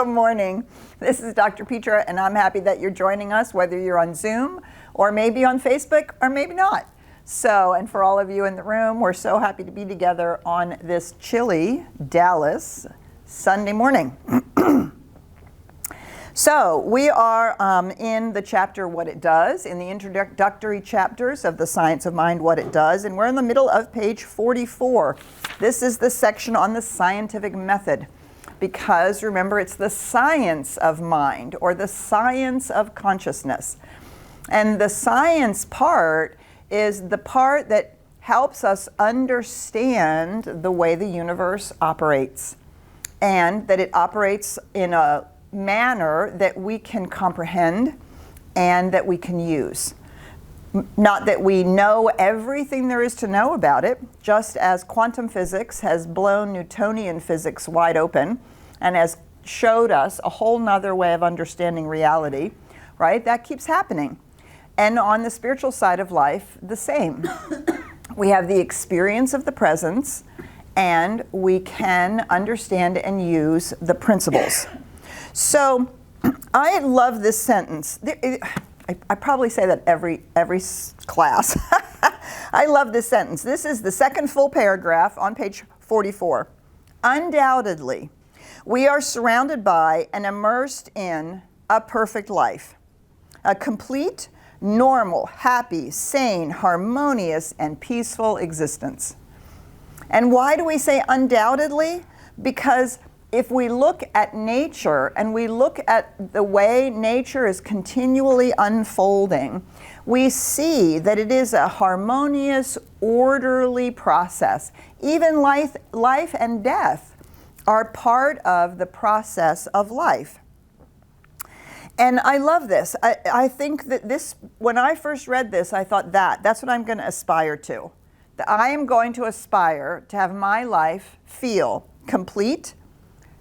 Good morning. This is Dr. Petra, and I'm happy that you're joining us, whether you're on Zoom or maybe on Facebook or maybe not. So, and for all of you in the room, we're so happy to be together on this chilly Dallas Sunday morning. So we are in the chapter What It Does, in the introductory chapters of the Science of Mind, What It Does, and we're in the middle of page 44. This is the section on the scientific method, because remember, it's the science of mind or the science of consciousness. And the science part is the part that helps us understand the way the universe operates, and that it operates in a manner that we can comprehend and that we can use. Not that we know everything there is to know about it, just as quantum physics has blown Newtonian physics wide open and has showed us a whole nother way of understanding reality, right? That keeps happening. And on the spiritual side of life, the same. We have the experience of the presence, and we can understand and use the principles. So I love this sentence. I probably say that every class. I love this sentence. This is the second full paragraph on page 44. Undoubtedly, we are surrounded by and immersed in a perfect life. A complete, normal, happy, sane, harmonious, and peaceful existence. And why do we say undoubtedly? Because if we look at nature and we look at the way nature is continually unfolding, we see that it is a harmonious, orderly process. Even life and death are part of the process of life. And I love this. I think that this, when I first read this, I thought that's what I'm going to aspire to. That I am going to aspire to have my life feel complete,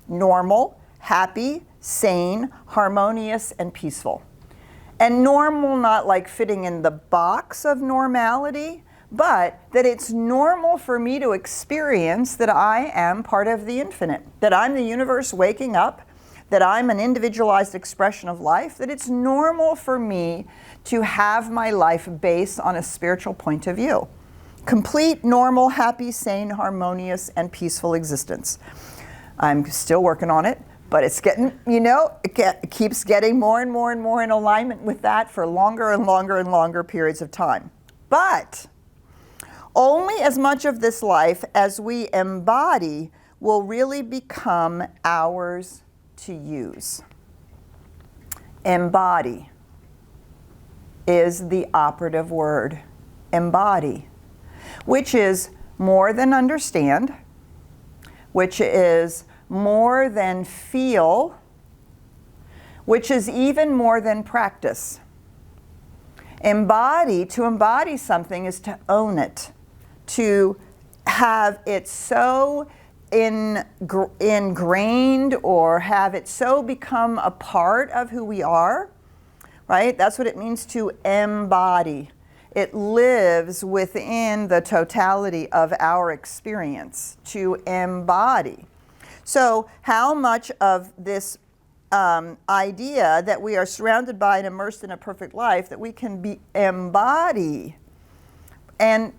normal, happy, sane, harmonious, and peaceful. And normal, not like fitting in the box of normality, but that it's normal for me to experience that I am part of the infinite, that I'm the universe waking up, that I'm an individualized expression of life, that it's normal for me to have my life based on a spiritual point of view. Complete, normal, happy, sane, harmonious, and peaceful existence. I'm still working on it, but it's getting, it keeps getting more and more and more in alignment with that for longer and longer and longer periods of time. But only as much of this life as we embody will really become ours to use. Embody is the operative word. Embody, which is more than understand, which is more than feel, which is even more than practice. To embody something is to own it, to have it so ingrained or have it so become a part of who we are, right? That's what it means to embody. It lives within the totality of our experience, to embody. So how much of this idea that we are surrounded by and immersed in a perfect life that we can embody, and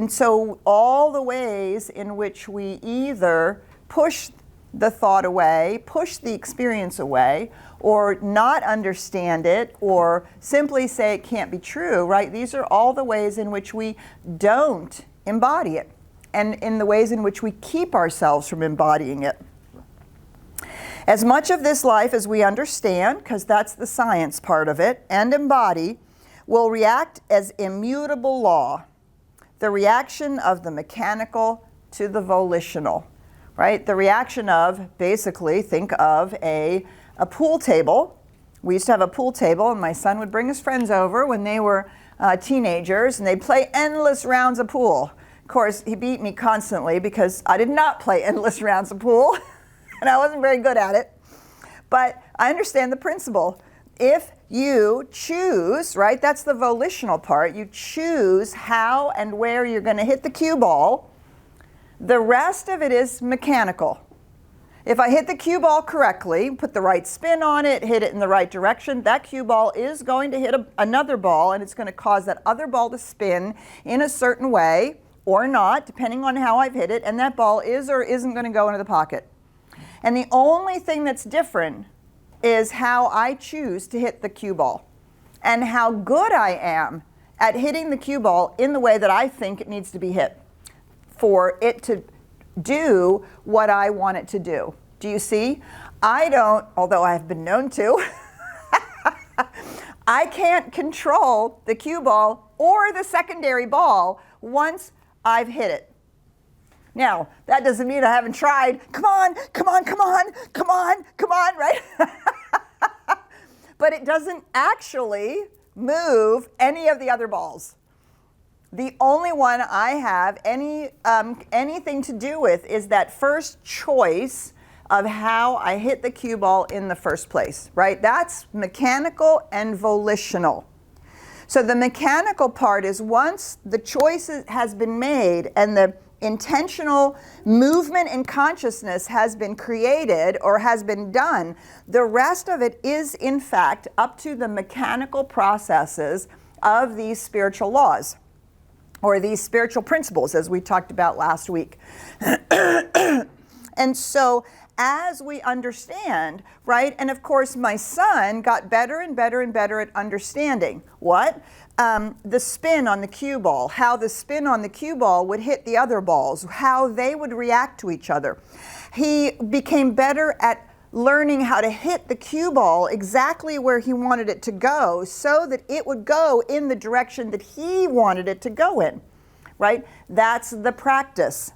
so all the ways in which we either push the thought away, push the experience away, or not understand it, or simply say it can't be true, right? These are all the ways in which we don't embody it, and in the ways in which we keep ourselves from embodying it. As much of this life as we understand, because that's the science part of it, and embody, will react as immutable law, the reaction of the mechanical to the volitional, right? The reaction of, basically, think of a pool table. We used to have a pool table, and my son would bring his friends over when they were teenagers, and they'd play endless rounds of pool. Of course, he beat me constantly because I did not play endless rounds of pool, and I wasn't very good at it. But I understand the principle. If you choose, right, that's the volitional part, you choose how and where you're going to hit the cue ball, the rest of it is mechanical. If I hit the cue ball correctly, put the right spin on it, hit it in the right direction, that cue ball is going to hit another ball, and it's going to cause that other ball to spin in a certain way or not, depending on how I've hit it, and that ball is or isn't going to go into the pocket. And the only thing that's different is how I choose to hit the cue ball and how good I am at hitting the cue ball in the way that I think it needs to be hit for it to do what I want it to do. Do you see? I don't, although I've been known to, I can't control the cue ball or the secondary ball once I've hit it. Now, that doesn't mean I haven't tried. Come on, come on, come on, come on, come on, right? But it doesn't actually move any of the other balls. The only one I have anything to do with is that first choice of how I hit the cue ball in the first place, right? That's mechanical and volitional. So the mechanical part is once the choice has been made and the intentional movement in consciousness has been created or has been done, the rest of it is in fact up to the mechanical processes of these spiritual laws, or these spiritual principles, as we talked about last week. And so as we understand, right, and of course my son got better and better and better at understanding what? The spin on the cue ball, how the spin on the cue ball would hit the other balls, how they would react to each other. He became better at learning how to hit the cue ball exactly where he wanted it to go so that it would go in the direction that he wanted it to go in, right? That's the practice,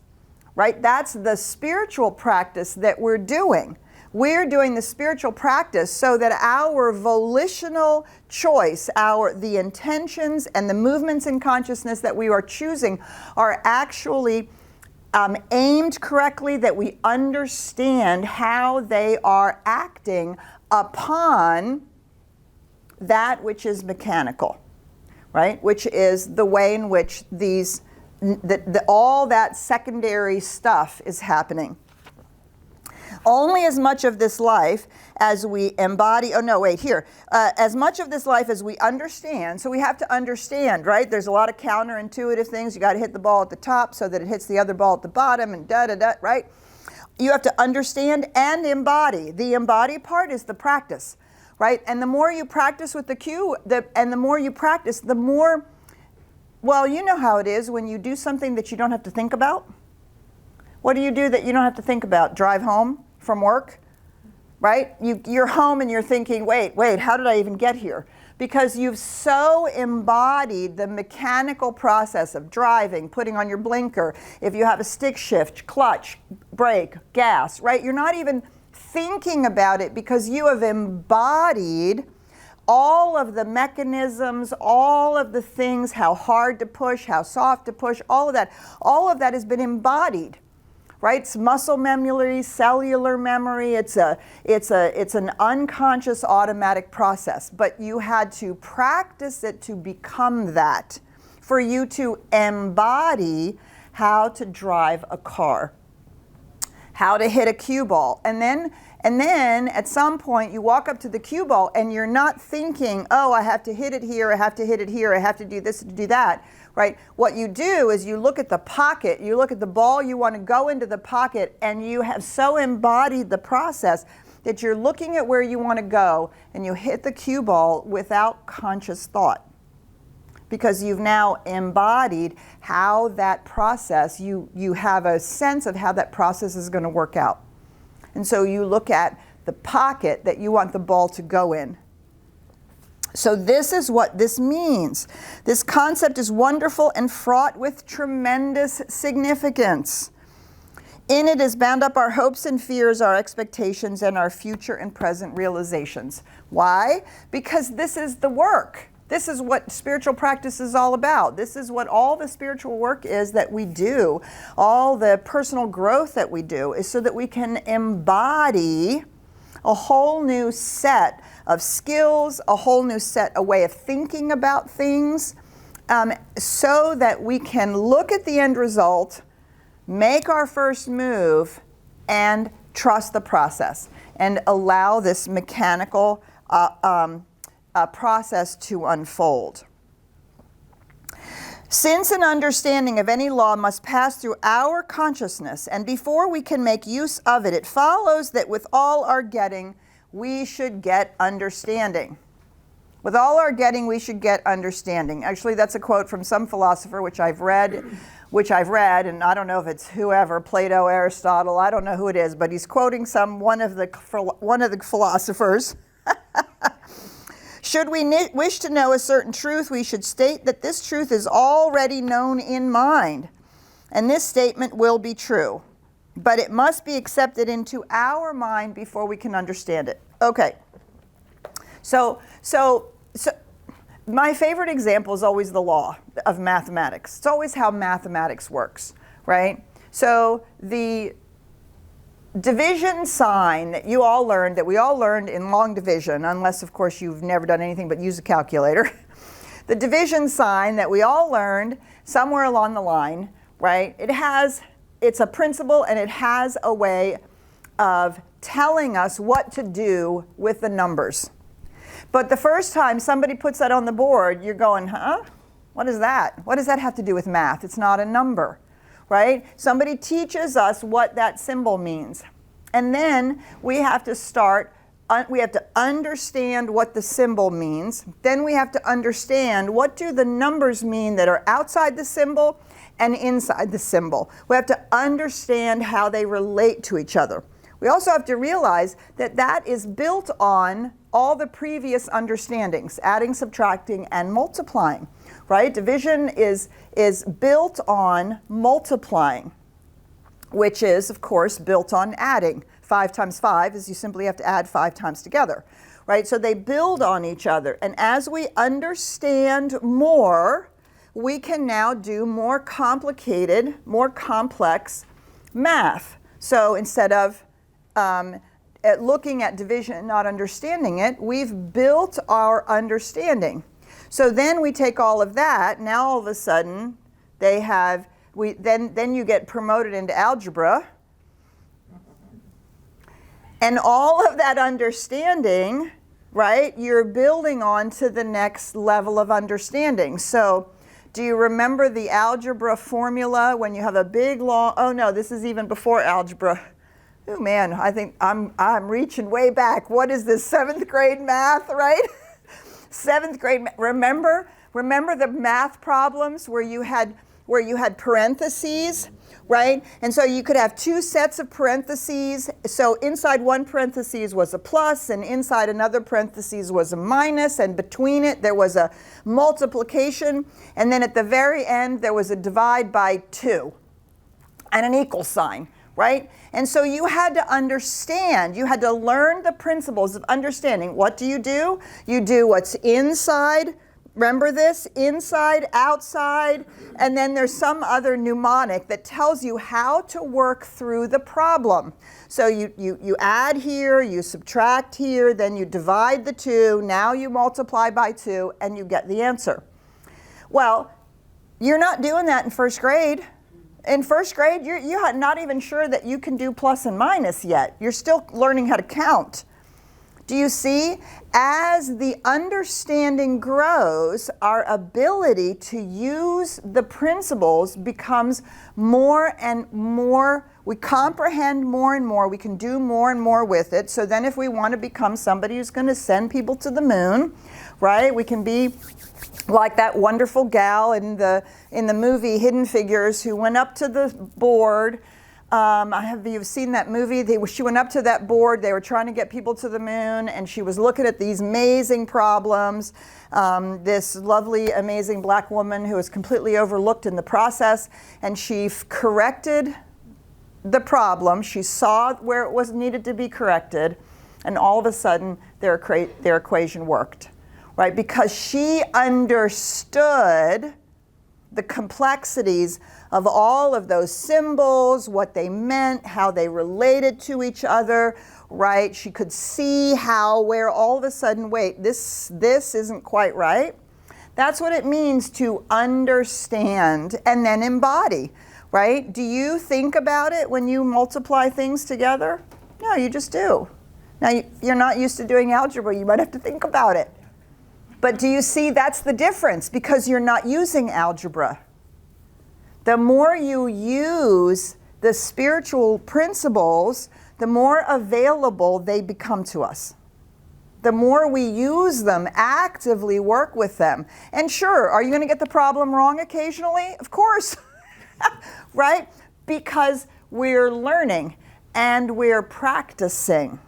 right? That's the spiritual practice that we're doing. We're doing the spiritual practice so that our volitional choice, the intentions and the movements in consciousness that we are choosing are actually aimed correctly, that we understand how they are acting upon that which is mechanical, right? Which is the way in which all that secondary stuff is happening. Only as much of this life as we embody, as much of this life as we understand. So we have to understand, right? There's a lot of counterintuitive things. You got to hit the ball at the top so that it hits the other ball at the bottom and da-da-da, right? You have to understand and embody. The embody part is the practice, right? And the more you practice with the cue, and the more you practice, the more, well, you know how it is when you do something that you don't have to think about. What do you do that you don't have to think about? Drive home from work, right? You're home and you're thinking, wait, how did I even get here? Because you've so embodied the mechanical process of driving, putting on your blinker, if you have a stick shift, clutch, brake, gas, right? You're not even thinking about it because you have embodied all of the mechanisms, all of the things, how hard to push, how soft to push, all of that has been embodied. Right? It's muscle memory, cellular memory. It's an unconscious automatic process, but you had to practice it to become that, for you to embody how to drive a car, how to hit a cue ball. And then at some point you walk up to the cue ball and you're not thinking, oh, I have to hit it here, I have to hit it here, I have to do this, to do that. Right? What you do is you look at the pocket, you look at the ball you want to go into the pocket, and you have so embodied the process that you're looking at where you want to go and you hit the cue ball without conscious thought. Because you've now embodied how that process, you have a sense of how that process is going to work out. And so you look at the pocket that you want the ball to go in. So this is what this means. This concept is wonderful and fraught with tremendous significance. In it is bound up our hopes and fears, our expectations, and our future and present realizations. Why? Because this is the work. This is what spiritual practice is all about. This is what all the spiritual work is that we do. All the personal growth that we do is so that we can embody a whole new set of skills, a way of thinking about things, so that we can look at the end result, make our first move, and trust the process and allow this mechanical process to unfold. Since an understanding of any law must pass through our consciousness, and before we can make use of it, it follows that with all our getting, we should get understanding. With all our getting, we should get understanding. Actually, that's a quote from some philosopher, which I've read, and I don't know if it's whoever, Plato, Aristotle, I don't know who it is, but he's quoting one of the philosophers. Should we wish to know a certain truth, we should state that this truth is already known in mind, and this statement will be true. But it must be accepted into our mind before we can understand it. Okay. So my favorite example is always the law of mathematics. It's always how mathematics works, right? So the division sign that we all learned in long division, unless of course you've never done anything but use a calculator. The division sign that we all learned somewhere along the line, right? It's a principle, and it has a way of telling us what to do with the numbers. But the first time somebody puts that on the board, you're going, huh? What is that? What does that have to do with math? It's not a number, right? Somebody teaches us what that symbol means. And then we have to understand what the symbol means. Then we have to understand what do the numbers mean that are outside the symbol and inside the symbol. We have to understand how they relate to each other. We also have to realize that that is built on all the previous understandings, adding, subtracting, and multiplying, right? Division is built on multiplying, which is, of course, built on adding. 5 times 5 is you simply have to add 5 times together, right? So they build on each other. And as we understand more, we can now do more complicated, more complex math. So instead of looking at division and not understanding it, we've built our understanding. So then we take all of that. Now all of a sudden, then you get promoted into algebra, and all of that understanding, right? You're building on to the next level of understanding. So, do you remember the algebra formula when you have a big long? Oh no, this is even before algebra. Oh man, I think I'm reaching way back. What is this, 7th grade math, right? 7th grade, remember the math problems where you had parentheses, right? And so you could have 2 sets of parentheses. So inside one parentheses was a plus, and inside another parentheses was a minus, and between it there was a multiplication, and then at the very end there was a divide by 2 and an equal sign. Right? And so you had to understand, you had to learn the principles of understanding. What do? You do what's inside, remember this, inside, outside, and then there's some other mnemonic that tells you how to work through the problem. So you add here, you subtract here, then you divide the 2, now you multiply by 2, and you get the answer. Well, you're not doing that in 1st grade. In 1st grade, you're not even sure that you can do plus and minus yet. You're still learning how to count. Do you see? As the understanding grows, our ability to use the principles becomes more and more. We comprehend more and more. We can do more and more with it. So then if we want to become somebody who's going to send people to the moon, right? We can be like that wonderful gal in the movie Hidden Figures who went up to the board. Have you seen that movie? She went up to that board. They were trying to get people to the moon, and she was looking at these amazing problems. This lovely, amazing black woman who was completely overlooked in the process, and she corrected the problem. She saw where it was needed to be corrected, and all of a sudden their equation worked. Right? Because she understood the complexities of all of those symbols, what they meant, how they related to each other, right? She could see where all of a sudden, wait, this isn't quite right. That's what it means to understand and then embody, right? Do you think about it when you multiply things together? No, you just do. Now, if you're not used to doing algebra, you might have to think about it. But do you see, that's the difference, because you're not using algebra. The more you use the spiritual principles, the more available they become to us. The more we use them, actively work with them. And sure, are you going to get the problem wrong occasionally? Of course, right? Because we're learning and we're practicing.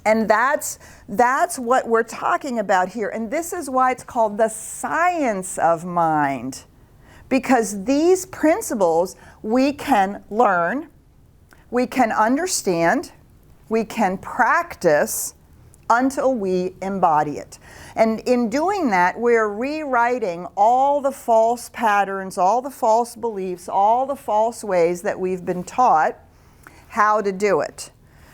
And that's what we're talking about here. And this is why it's called the science of mind. Because these principles we can learn, we can understand, we can practice until we embody it. And in doing that, we're rewriting all the false patterns, all the false beliefs, all the false ways that we've been taught how to do it.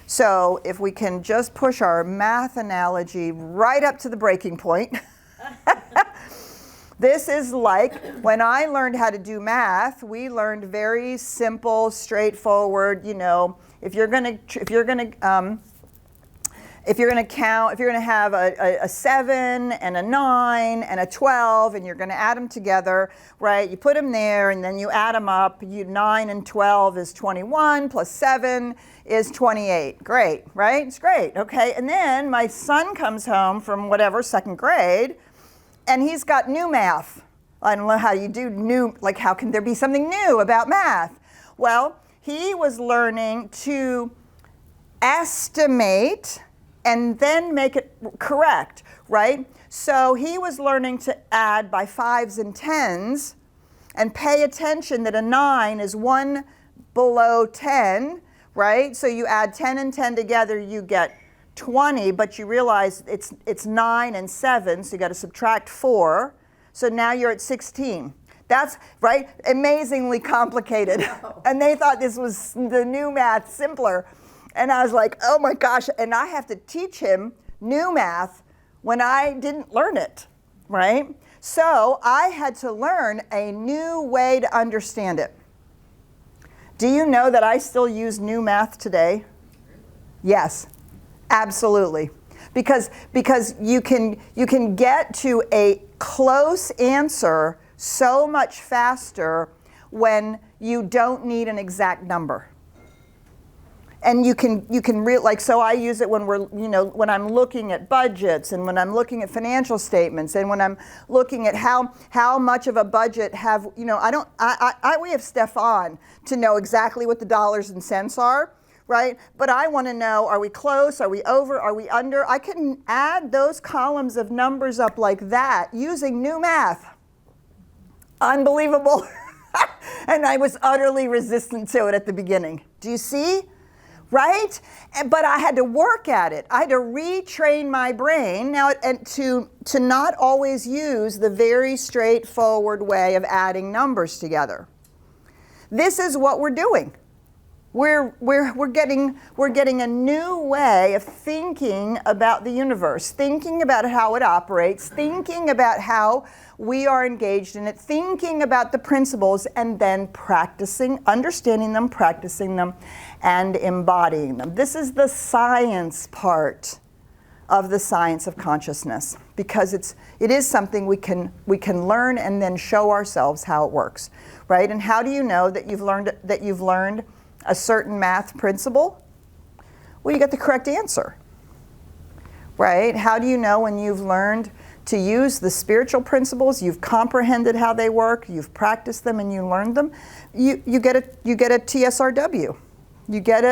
So if we can just push our math analogy right up to the breaking point. This is like when I learned how to do math, we learned very simple, straightforward, you know, if you're going to have a 7 and a 9 and a 12 and you're going to add them together, right? You put them there and then you add them up. 9 and 12 is 21 plus 7 is 28. Great, right? It's great, okay? And then my son comes home from whatever, second grade, and he's got new math. I don't know how you do new, like how can there be something new about math? Well, he was learning to estimate and then make it correct, right? So he was learning to add by 5s and 10s and pay attention that a 9 is 1 below 10, right? So you add 10 and 10 together, you get 20, but you realize it's 9 and 7, so you got to subtract 4. So now you're at 16. That's, right, amazingly complicated. No. And they thought this was the new math simpler. And I was like, oh my gosh, and I have to teach him new math when I didn't learn it, right? So I had to learn a new way to understand it. Do you know that I still use new math today? Yes, absolutely. Because you can get to a close answer so much faster when you don't need an exact number. And you can like, so I use it when when I'm looking at budgets and when I'm looking at financial statements and when I'm looking at how much of a budget have, we have Stefan to know exactly what the dollars and cents are, right? But I want to know, are we close? Are we over? Are we under? I can add those columns of numbers up like that using new math. Unbelievable. And I was utterly resistant to it at the beginning. Do you see? Right? But I had to work at it. I had to retrain my brain now and to not always use the very straightforward way of adding numbers together. This is what we're doing. We're getting a new way of thinking about the universe, thinking about how it operates, thinking about how we are engaged in it, thinking about the principles, and then practicing, understanding them, practicing them, and embodying them. This is the science part of the science of consciousness, because it is something we can learn and then show ourselves how it works, right? And how do you know that you've learned a certain math principle? Well, you get the correct answer, right? How do you know when you've learned to use the spiritual principles, you've comprehended how they work, you've practiced them and you learned them? You get a TSRW. You get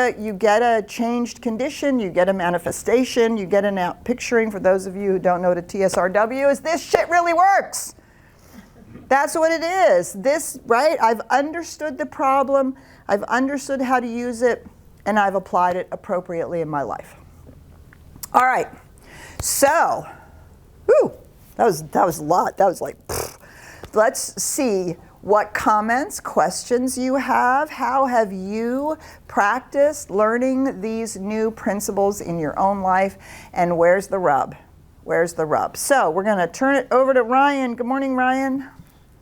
a changed condition, you get a manifestation, you get an out picturing. For those of you who don't know what a TSRW is, this shit really works. That's what it is. This, right? I've understood the problem, I've understood how to use it, and I've applied it appropriately in my life. All right, so, that was a lot. That was like, let's see what comments, questions you have. How have you practiced learning these new principles in your own life? And where's the rub? Where's the rub? So we're going to turn it over to Ryan. Good morning, Ryan.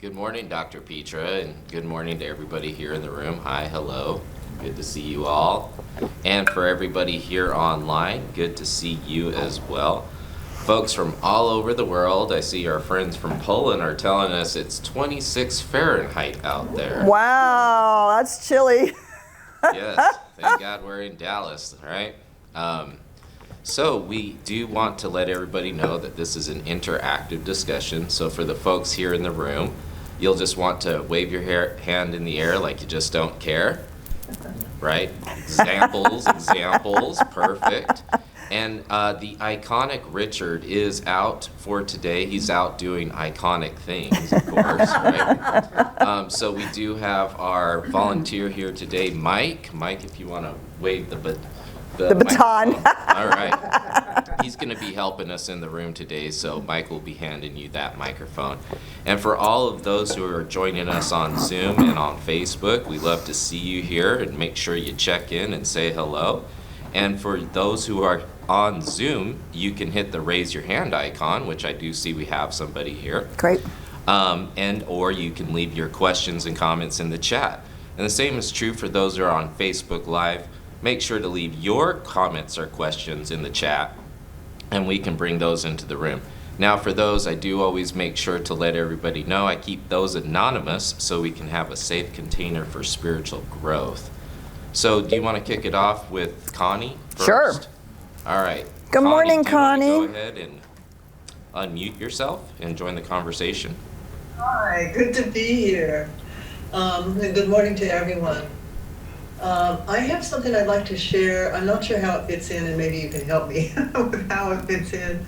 Good morning, Dr. Petra, and good morning to everybody here in the room. Hi, hello. Good to see you all. And for everybody here online, good to see you as well. Folks from all over the world, I see our friends from Poland are telling us it's 26 Fahrenheit out there. Wow, that's chilly. Yes, thank God we're in Dallas, right? So we do want to let everybody know that this is an interactive discussion. So for the folks here in the room, you'll just want to wave your hand in the air like you just don't care, right? Examples, perfect. And the iconic Richard is out for today. He's out doing iconic things, of course, right? So we do have our volunteer here today, Mike. Mike, if you want to wave the baton. All right. He's going to be helping us in the room today, so Mike will be handing you that microphone. And for all of those who are joining us on Zoom and on Facebook, we love to see you here, and make sure you check in and say hello. And for those who are on Zoom, you can hit the raise your hand icon, which I do see we have somebody here. Great. Or you can leave your questions and comments in the chat. And the same is true for those who are on Facebook Live. Make sure to leave your comments or questions in the chat, and we can bring those into the room. Now for those, I do always make sure to let everybody know I keep those anonymous so we can have a safe container for spiritual growth. So do you want to kick it off with Connie first? Sure. All right. Good morning, Connie. Go ahead and unmute yourself and join the conversation. Hi, good to be here. And good morning to everyone. I have something I'd like to share. I'm not sure how it fits in, and maybe you can help me with how it fits in.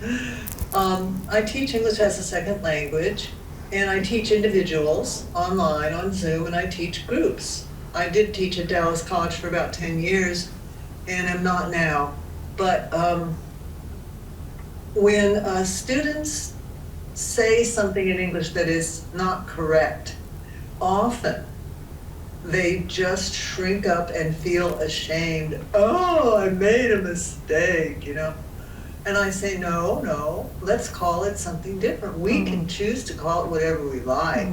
I teach English as a second language, and I teach individuals online on Zoom, and I teach groups. I did teach at Dallas College for about 10 years, and I'm not now. But when students say something in English that is not correct, often they just shrink up and feel ashamed. Oh, I made a mistake, you know. And I say, no, let's call it something different. We can choose to call it whatever we like.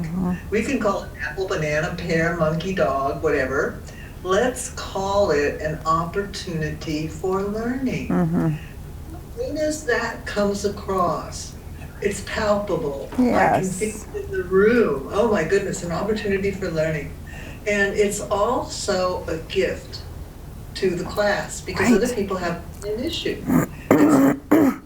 We can call it apple, banana, pear, monkey, dog, whatever. Let's call it an opportunity for learning. As soon as that comes across, it's palpable. Yes. I can feel it in the room. Oh my goodness, an opportunity for learning. And it's also a gift to the class because Right. other people have an issue. And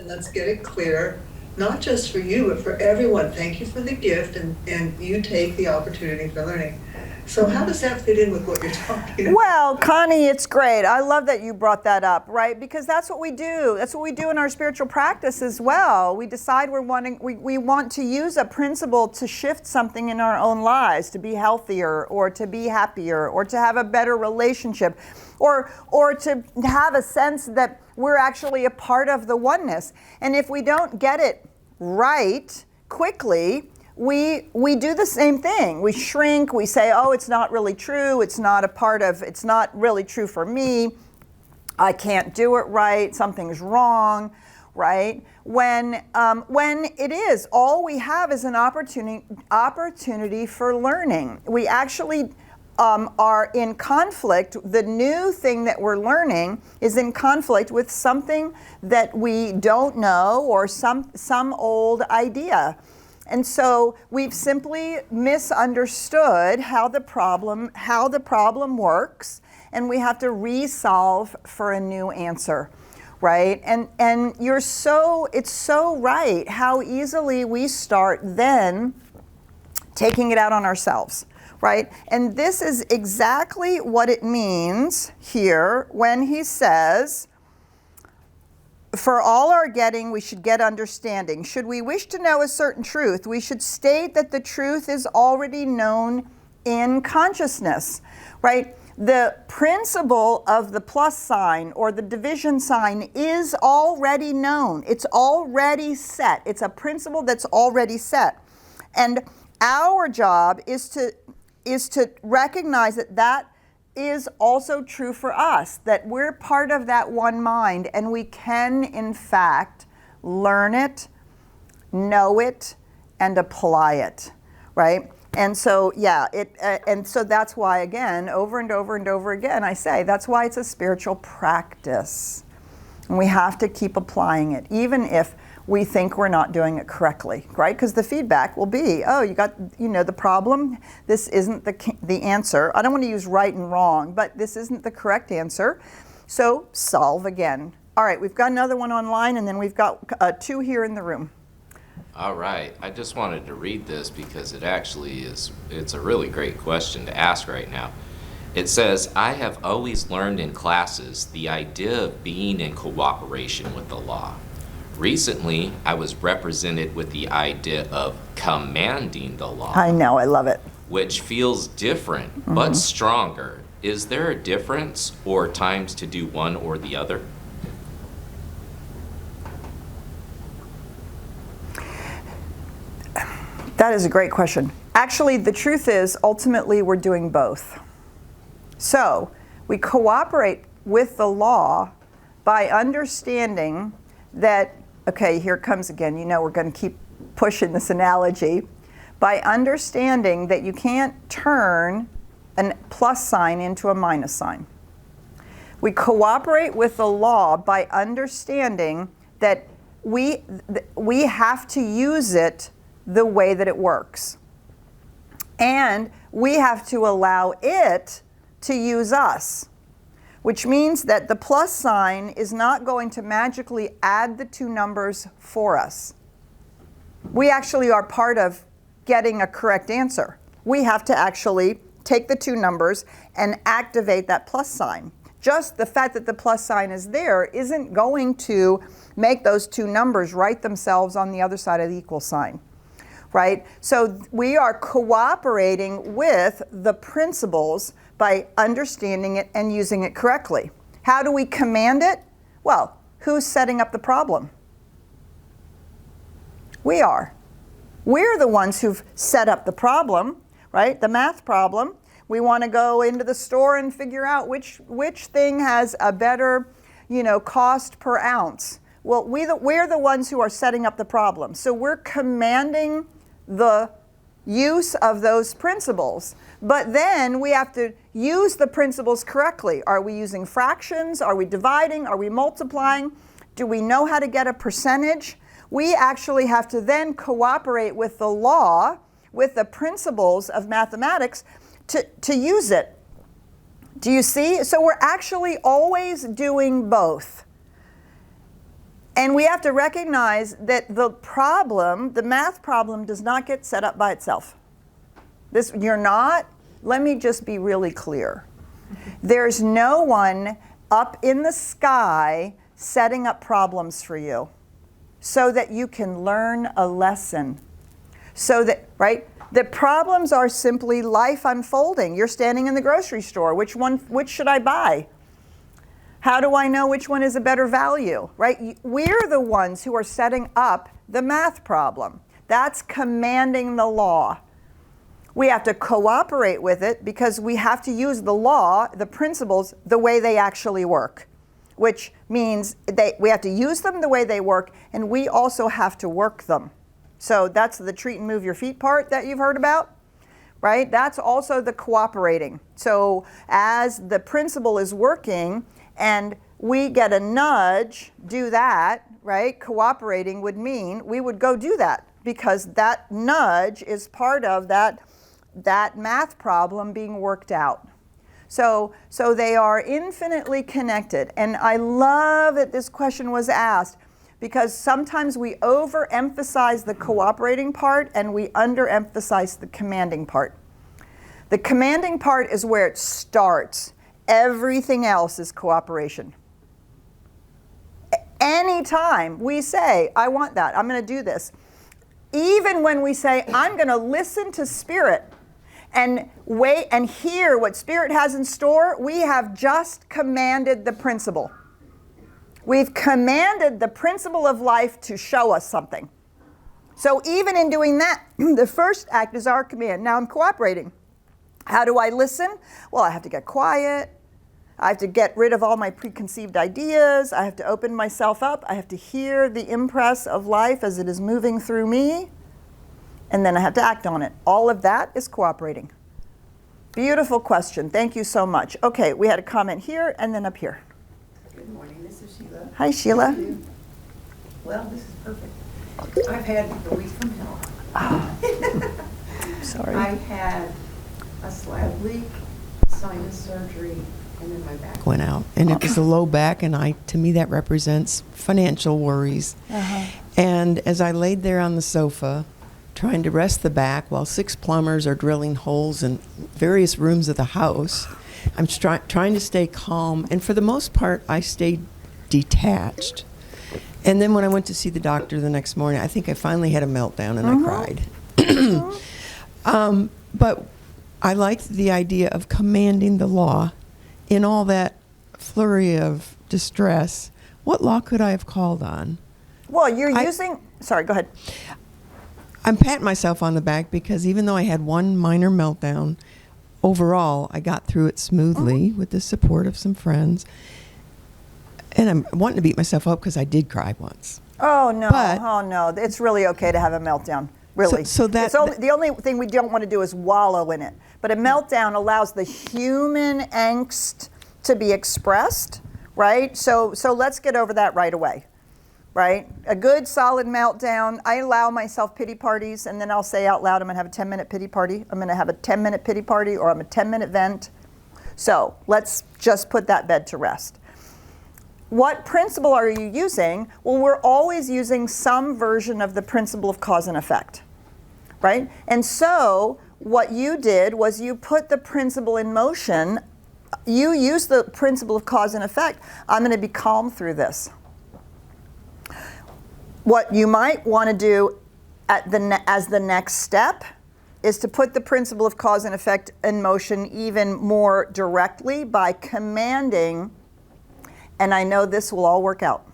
let's get it clear, not just for you, but for everyone. Thank you for the gift, and you take the opportunity for learning. So how does that fit in with what you're talking about? Well, Connie, it's great. I love that you brought that up, right? Because that's what we do. That's what we do in our spiritual practice as well. We decide we want to use a principle to shift something in our own lives, to be healthier or to be happier or to have a better relationship or to have a sense that we're actually a part of the oneness. And if we don't get it right quickly, we do the same thing. We shrink, we say, oh, it's not really true, it's not really true for me, I can't do it right, something's wrong, right? When it is, all we have is an opportunity for learning. We actually are in conflict. The new thing that we're learning is in conflict with something that we don't know or some old idea. And so we've simply misunderstood how the problem works, and we have to resolve for a new answer, right? And it's so right how easily we start then taking it out on ourselves, right? And this is exactly what it means here when he says, for all our getting, we should get understanding. Should we wish to know a certain truth, we should state that the truth is already known in consciousness, right? The principle of the plus sign or the division sign is already known. It's already set. It's a principle that's already set. And our job is to recognize that is also true for us, that we're part of that one mind, and we can, in fact, learn it, know it, and apply it, right? And so, yeah, and so that's why, again, over and over and over again, I say that's why it's a spiritual practice. And we have to keep applying it, even if we think we're not doing it correctly, right? Because the feedback will be, oh, you got, the problem. This isn't the answer. I don't want to use right and wrong, but this isn't the correct answer. So solve again. All right, we've got another one online, and then we've got 2 here in the room. All right, I just wanted to read this because it actually it's a really great question to ask right now. It says, I have always learned in classes the idea of being in cooperation with the law. Recently, I was represented with the idea of commanding the law. I know, I love it. Which feels different, but stronger. Is there a difference or times to do one or the other? That is a great question. Actually, the truth is, ultimately, we're doing both. So, we cooperate with the law by understanding that, okay, here it comes again, we're going to keep pushing this analogy, by understanding that you can't turn a plus sign into a minus sign. We cooperate with the law by understanding that we have to use it the way that it works. And we have to allow it to use us, which means that the plus sign is not going to magically add the 2 numbers for us. We actually are part of getting a correct answer. We have to actually take the 2 numbers and activate that plus sign. Just the fact that the plus sign is there isn't going to make those 2 numbers write themselves on the other side of the equal sign. Right? So we are cooperating with the principles by understanding it and using it correctly. How do we command it? Well, who's setting up the problem? We are. We're the ones who've set up the problem, right? The math problem. We want to go into the store and figure out which thing has a better, cost per ounce. Well, we're the ones who are setting up the problem. So we're commanding the use of those principles. But then we have to use the principles correctly. Are we using fractions? Are we dividing? Are we multiplying? Do we know how to get a percentage? We actually have to then cooperate with the law, with the principles of mathematics to use it. Do you see? So we're actually always doing both. And we have to recognize that the math problem, does not get set up by itself. Let me just be really clear. There's no one up in the sky setting up problems for you so that you can learn a lesson. The problems are simply life unfolding. You're standing in the grocery store. Which should I buy? How do I know which one is a better value, right? We're the ones who are setting up the math problem. That's commanding the law. We have to cooperate with it because we have to use the law, the principles, the way they actually work, which means we have to use them the way they work, and we also have to work them. So that's the treat and move your feet part that you've heard about, right? That's also the cooperating. So as the principle is working, and we get a nudge, do that, right? Cooperating would mean we would go do that because that nudge is part of that math problem being worked out. So they are infinitely connected. And I love that this question was asked because sometimes we overemphasize the cooperating part and we underemphasize the commanding part. The commanding part is where it starts. Everything else is cooperation. Anytime we say, I want that, I'm going to do this, even when we say, I'm going to listen to Spirit and wait and hear what Spirit has in store, we have just commanded the principle. We've commanded the principle of life to show us something. So even in doing that, the first act is our command. Now I'm cooperating. How do I listen? Well, I have to get quiet. I have to get rid of all my preconceived ideas. I have to open myself up. I have to hear the impress of life as it is moving through me. and then I have to act on it. All of that is cooperating. Beautiful question. Thank you so much. Okay, we had a comment here and then up here. Good morning, this is Sheila. Hi, Sheila. Well, this is perfect. I've had the week from hell. Sorry. I had a slab leak, sinus surgery, and then my back went out. And it was a low back, and to me that represents financial worries. And as I laid there on the sofa, trying to rest the back while 6 plumbers are drilling holes in various rooms of the house, I'm trying to stay calm. And for the most part, I stayed detached. And then when I went to see the doctor the next morning, I think I finally had a meltdown and I cried. But I liked the idea of commanding the law. In all that flurry of distress, what law could I have called on? Well, you're using, sorry, go ahead. I'm patting myself on the back because even though I had one minor meltdown, overall I got through it smoothly with the support of some friends. And I'm wanting to beat myself up because I did cry once. Oh no, it's really okay to have a meltdown. Really. So the only thing we don't want to do is wallow in it. But a meltdown allows the human angst to be expressed, right? So let's get over that right away, right? A good solid meltdown. I allow myself pity parties, and then I'll say out loud, I'm going to have a 10-minute pity party. I'm going to have a 10-minute pity party, or I'm a 10-minute vent. So let's just put that bed to rest. What principle are you using? Well, we're always using some version of the principle of cause and effect, right? And so what you did was you put the principle in motion. You use the principle of cause and effect. I'm going to be calm through this. What you might want to do as the next step is to put the principle of cause and effect in motion even more directly by commanding. And I know this will all work out.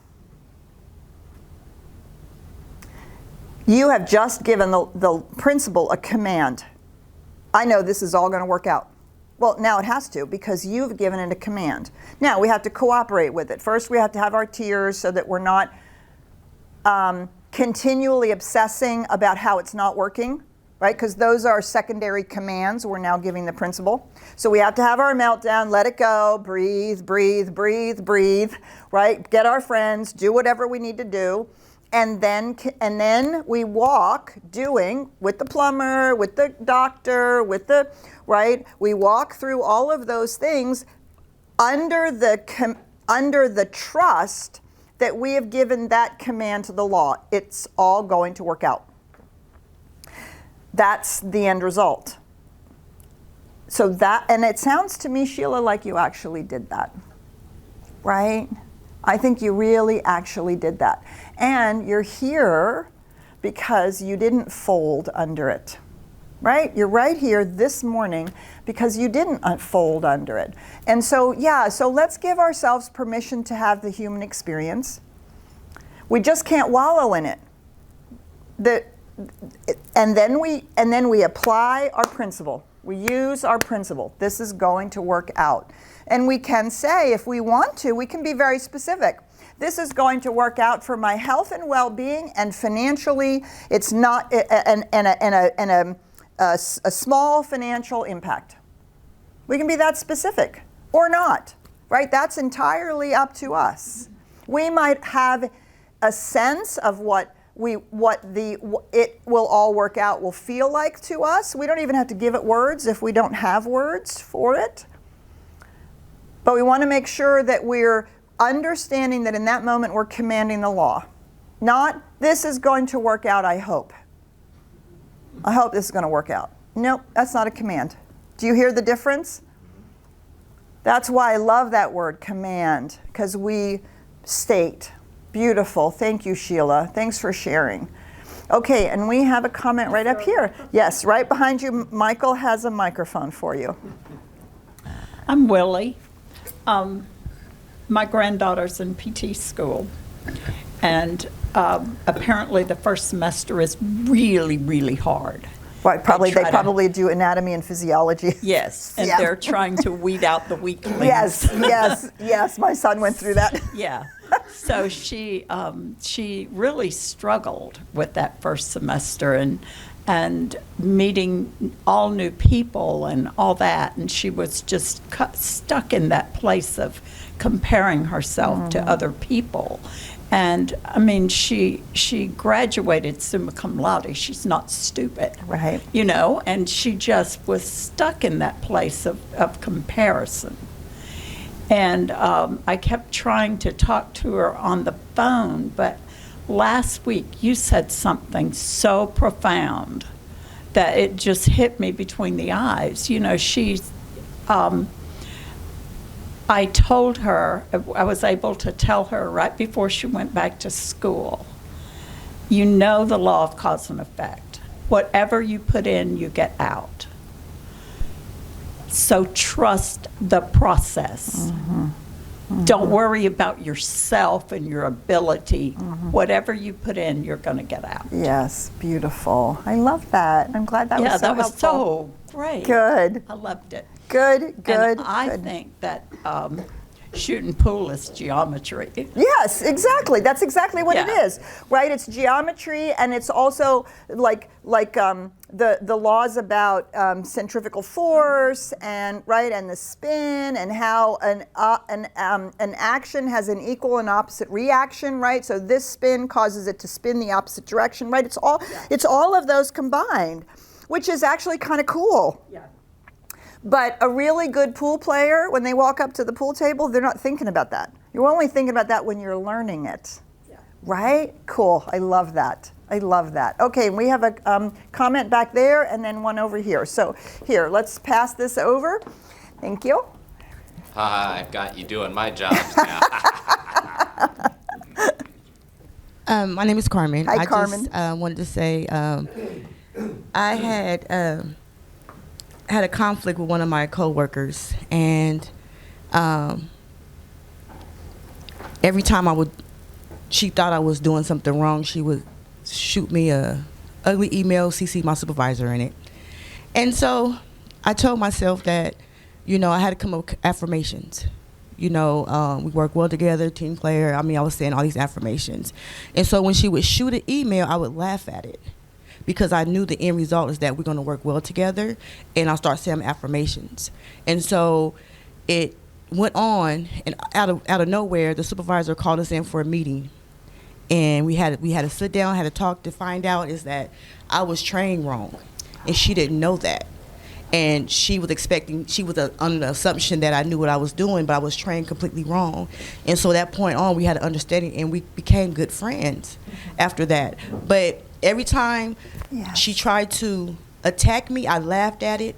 You have just given the principle a command. I know this is all going to work out. Well, now it has to, because you've given it a command. Now we have to cooperate with it. First, we have to have our tears so that we're not continually obsessing about how it's not working, right? Because those are secondary commands we're now giving the principle. So we have to have our meltdown, let it go, breathe, breathe, breathe, breathe, right? Get our friends, do whatever we need to do. And then we walk doing, with the plumber, with the doctor, right? We walk through all of those things under the trust that we have given that command to the law. It's all going to work out. That's the end result. So and it sounds to me, Sheila, like you actually did that, right? I think you really actually did that. And you're here because you didn't fold under it, right? You're right here this morning because you didn't fold under it. And so, so let's give ourselves permission to have the human experience. We just can't wallow in it. And then we apply our principle. We use our principle. This is going to work out. And we can say, if we want to, we can be very specific. This is going to work out for my health and well-being, and financially, it's not, and a small financial impact. We can be that specific or not, right? That's entirely up to us. We might have a sense of what it will all work out will feel like to us. We don't even have to give it words if we don't have words for it. But we want to make sure that we're understanding that in that moment we're commanding the law. Not, this is going to work out, I hope. I hope this is going to work out. Nope, that's not a command. Do you hear the difference? That's why I love that word, command, because we state. Beautiful. Thank you, Sheila. Thanks for sharing. Okay, and we have a comment right up here. Yes, right behind you. Michael has a microphone for you. I'm Willie. My granddaughter's in PT school, and apparently the first semester is really, really hard. Right, they probably do anatomy and physiology. Yes, and Yeah. they're trying to weed out the weaklings. Yes, my son went through that. Yeah. So she really struggled with that first semester, and meeting all new people and all that. And she was just stuck in that place of comparing herself to other people. And I mean, she graduated summa cum laude. She's not stupid, Right. you know, and she just was stuck in that place of comparison. And I kept trying to talk to her on the phone, but last week you said something so profound that it just hit me between the eyes. You know, I told her, I was able to tell her right before she went back to school, you know the law of cause and effect. Whatever you put in, you get out. So trust the process. Don't worry about yourself and your ability. Whatever you put in, you're going to get out. Yes, beautiful. I love that. I'm glad that was so that was helpful. so great. Good. I loved it. Good, good, And I good. think that shooting pool is geometry. Yes, exactly. That's exactly what it Yeah. is, right? It's geometry, and it's also like the laws about centrifugal force, and right, and the spin, and how an action has an equal and opposite reaction, right? So this spin causes it to spin the opposite direction, right? It's all of those combined, which is actually kind of cool. Yeah. But a really good pool player, when they walk up to the pool table, they're not thinking about that. You're only thinking about that when you're learning it. Yeah. Right? Cool. I love that. I love that. Okay, we have a comment back there and then one over here. So here, let's pass this over. Thank you. I've got you doing my jobs now. My name is Carmen. Hi, I Carmen. just wanted to say I had a conflict with one of my coworkers, and every time she thought I was doing something wrong, she would shoot me a ugly email, CC my supervisor in it. And so I told myself that, you know, I had to come up with affirmations. You know, we work well together, team player. I mean, I was saying all these affirmations. And so when she would shoot an email, I would laugh at it, because I knew the end result is that we're going to work well together, and I'll start saying affirmations. And so it went on, and out of nowhere, the supervisor called us in for a meeting, and we had to sit down, had to talk to find out is that I was trained wrong, and she didn't know that. And she was under the assumption that I knew what I was doing, but I was trained completely wrong. And so that point on, we had an understanding, and we became good friends after that. But every time she tried to attack me, I laughed at it,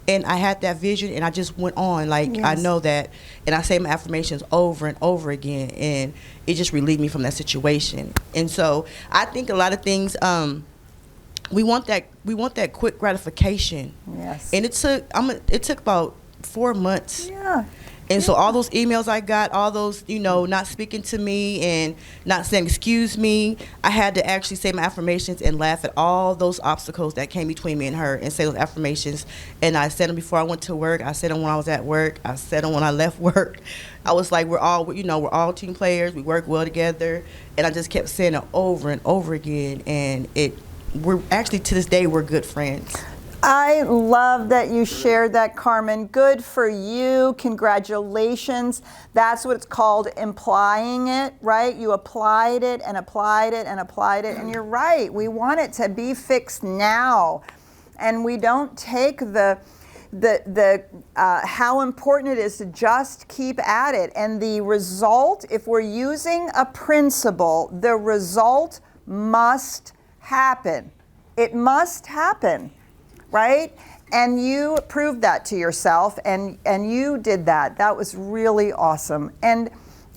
and I had that vision, and I just went on. Like, I know that, and I say my affirmations over and over again, and it just relieved me from that situation. And so I think a lot of things, we want that quick gratification. Yes. And it took about 4 months. Yeah. And so all those emails I got, all those, you know, not speaking to me and not saying excuse me, I had to actually say my affirmations and laugh at all those obstacles that came between me and her and say those affirmations. And I said them before I went to work. I said them when I was at work. I said them when I left work. I was like, we're all team players. We work well together. And I just kept saying it over and over again. And we're actually, to this day, we're good friends. I love that you shared that, Carmen. Good for you. Congratulations. That's what it's called, implying it, right? You applied it and applied it and applied it. And you're right. We want it to be fixed now. And we don't take the how important it is to just keep at it. And the result, if we're using a principle, the result must happen. It must happen. Right? And you proved that to yourself, and you did that. That was really awesome. And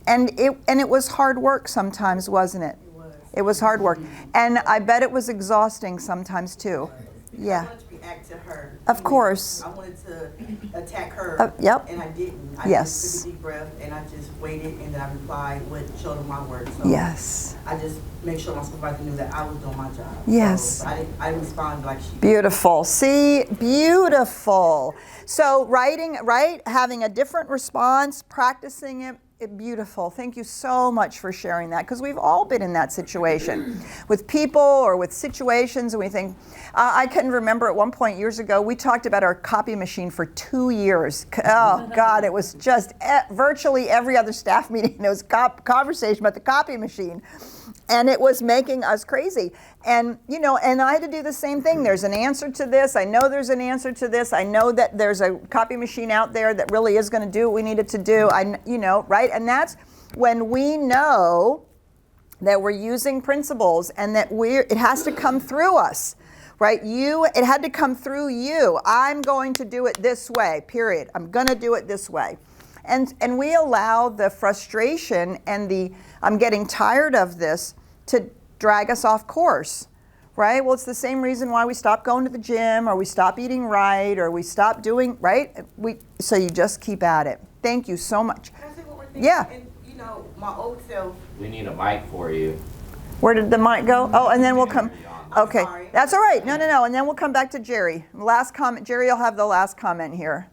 it was hard work sometimes, wasn't it? It was. It was hard work. And I bet it was exhausting sometimes too. Yeah. I wanted to react to her. Of course. I wanted to attack her. Yep. And I didn't. I Yes. just took a deep breath, and I just waited, and then I replied with showed them my work. So Yes. I just make sure my supervisor knew that I was doing my job. Yes. So I didn't respond like she did. Beautiful. See, beautiful. So writing, right? Having a different response, practicing it, Beautiful. Thank you so much for sharing that, because we've all been in that situation with people or with situations, and we think, I can remember at one point years ago, we talked about our copy machine for 2 years. Oh God, it was just virtually every other staff meeting, there was conversation about the copy machine. And it was making us crazy. And, you know, and I had to do the same thing. There's an answer to this. I know there's an answer to this. I know that there's a copy machine out there that really is going to do what we need it to do. You know, right? And that's when we know that we're using principles and that it has to come through us, right? It had to come through you. I'm going to do it this way, period. I'm going to do it this way. And we allow the frustration and I'm getting tired of this to drag us off course, right? Well, it's the same reason why we stop going to the gym, or we stop eating right, or we stop doing, right? So you just keep at it. Thank you so much. Can I say one more thing? Yeah. And, you know, my old self. We need a mic for you. Where did the mic go? Oh, and then we'll come. Okay, sorry. that's all right. No. And then we'll come back to Jerry. Last comment. Jerry, you'll have the last comment here.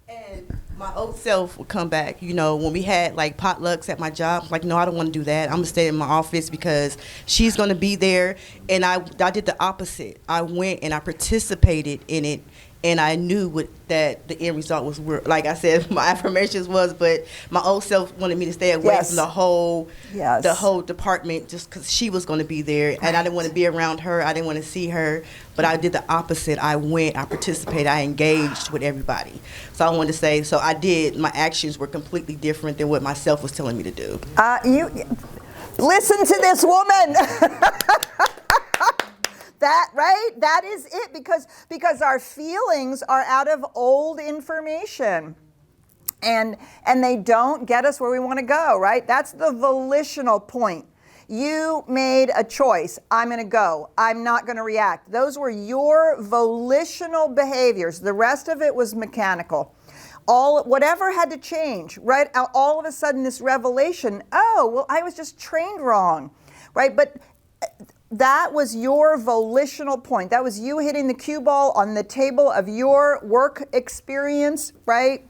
And my old self would come back, you know, when we had like potlucks at my job. Like, no, I don't want to do that. I'm gonna stay in my office because she's gonna be there. And I did the opposite. I went and I participated in it, and I knew that the end result was, like I said, my affirmations was. But my old self wanted me to stay away Yes. from the whole Yes. department, just because she was going to be there, and I didn't want to be around her. I didn't want to see her. But I did the opposite. I went, I participated, I engaged with everybody. So I wanted to say, so I did. My actions were completely different than what myself was telling me to do. You listen to this woman. That, right? That is it, because our feelings are out of old information. And they don't get us where we want to go, right? That's the volitional point. You made a choice. I'm going to go. I'm not going to react. Those were your volitional behaviors. The rest of it was mechanical. Whatever had to change, right? All of a sudden this revelation, oh, well, I was just trained wrong, right? But that was your volitional point. That was you hitting the cue ball on the table of your work experience, right?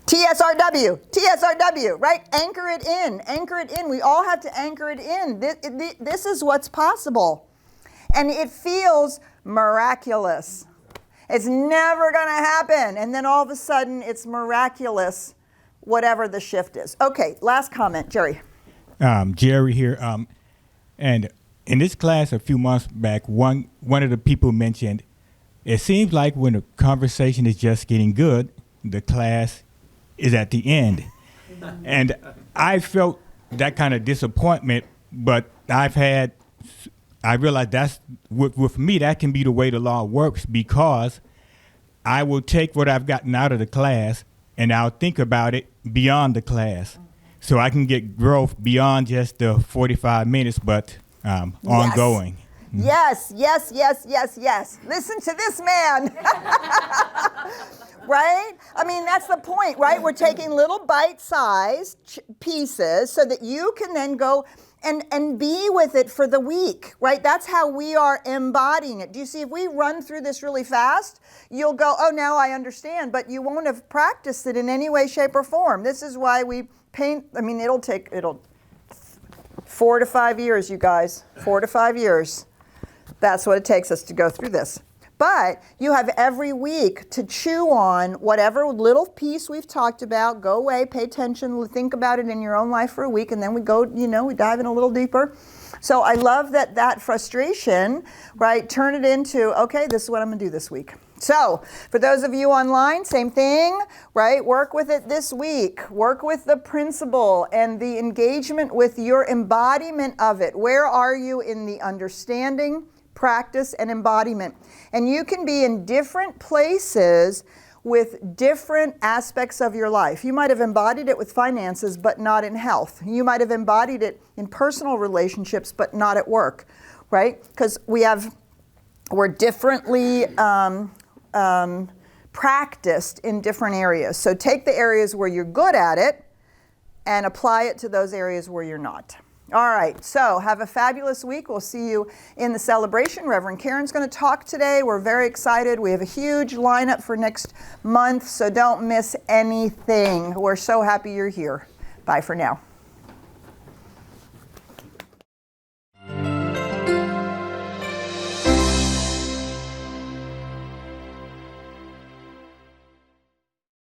TSRW, right? Anchor it in. We all have to anchor it in. This is what's possible. And it feels miraculous. It's never going to happen. And then all of a sudden, it's miraculous, whatever the shift is. Okay, last comment, Jerry. Jerry here. And in this class a few months back, one of the people mentioned, it seems like when the conversation is just getting good, the class is at the end. And I felt that kind of disappointment, but I realized that's, with me, that can be the way the law works, because I will take what I've gotten out of the class and I'll think about it beyond the class. So I can get growth beyond just the 45 minutes, but ongoing. Yes. Listen to this man. Right? I mean, that's the point, right? We're taking little bite-sized pieces so that you can then go and be with it for the week, right? That's how we are embodying it. Do you see, if we run through this really fast, you'll go, oh, now I understand, but you won't have practiced it in any way, shape, or form. This is why we paint, I mean, it'll 4 to 5 years, you guys, 4 to 5 years. That's what it takes us to go through this. But you have every week to chew on whatever little piece we've talked about, go away, pay attention, think about it in your own life for a week, and then we go, we dive in a little deeper. So I love that frustration, right, turn it into, okay, this is what I'm going to do this week. So for those of you online, same thing, right? Work with it this week. Work with the principle and the engagement with your embodiment of it. Where are you in the understanding, practice, and embodiment? And you can be in different places with different aspects of your life. You might have embodied it with finances, but not in health. You might have embodied it in personal relationships, but not at work, right? Because we're differently practiced in different areas. So take the areas where you're good at it and apply it to those areas where you're not. All right, so have a fabulous week. We'll see you in the celebration. Reverend Karen's going to talk today. We're very excited. We have a huge lineup for next month, so don't miss anything. We're so happy you're here. Bye for now.